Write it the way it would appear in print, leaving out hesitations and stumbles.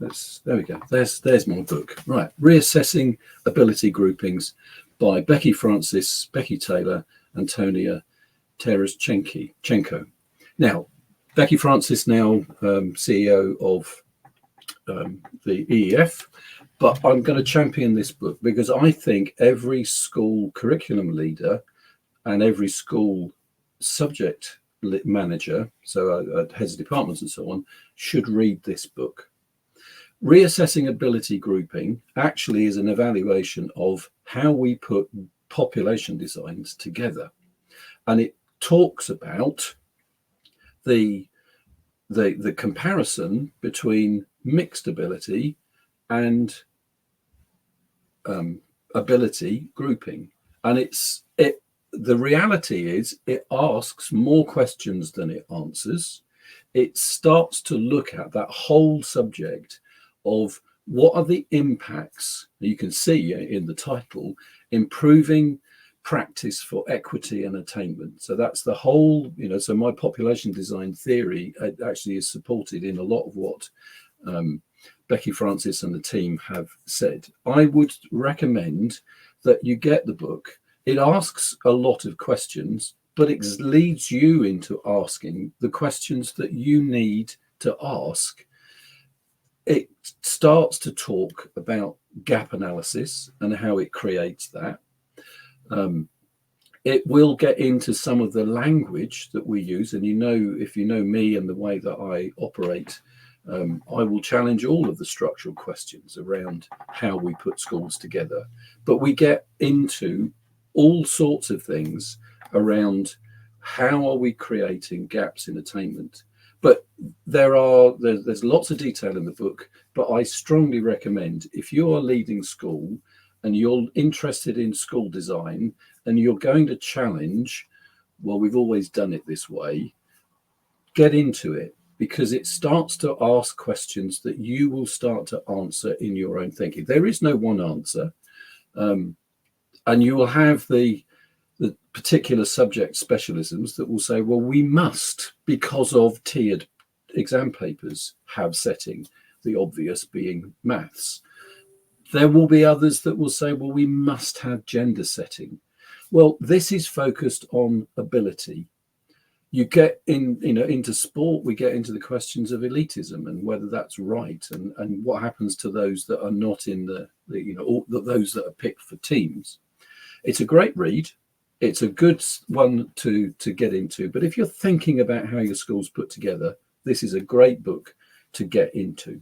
There we go. There's my book. Right, Reassessing Ability Groupings by Becky Francis, Becky Taylor, Antonia Tereshchenko. Now, Becky Francis now CEO of the EEF, but I'm going to champion this book because I think every school curriculum leader and every school subject manager, so heads of departments and so on, should read this book. Reassessing ability grouping actually is an evaluation of how we put population designs together, and it talks about the comparison between mixed ability and ability grouping, and the reality is it asks more questions than it answers. It starts to look at that whole subject of what are the impacts. You can see in the title, improving practice for equity and attainment. So that's the whole, so my population design theory actually is supported in a lot of what Becky Francis and the team have said. I would recommend that you get the book. It asks a lot of questions, but it leads you into asking the questions that you need to ask. It starts to talk about gap analysis and how it creates that. It will get into some of the language that we use, and if you know me and the way that I operate, I will challenge all of the structural questions around how we put schools together. But we get into all sorts of things around how are we creating gaps in attainment. But there's lots of detail in the book, but I strongly recommend if you are leading school and you're interested in school design and you're going to challenge, well, we've always done it this way, get into it, because it starts to ask questions that you will start to answer in your own thinking. There is no one answer. And you will have the particular subject specialisms that will say, well, we must, because of tiered exam papers, have setting, the obvious being maths. There will be others that will say, well, we must have gender setting. Well, this is focused on ability. You get into sport, we get into the questions of elitism and whether that's right, and what happens to those that are not in those that are picked for teams. It's a great read. It's a good one to get into. But if you're thinking about how your school's put together, this is a great book to get into.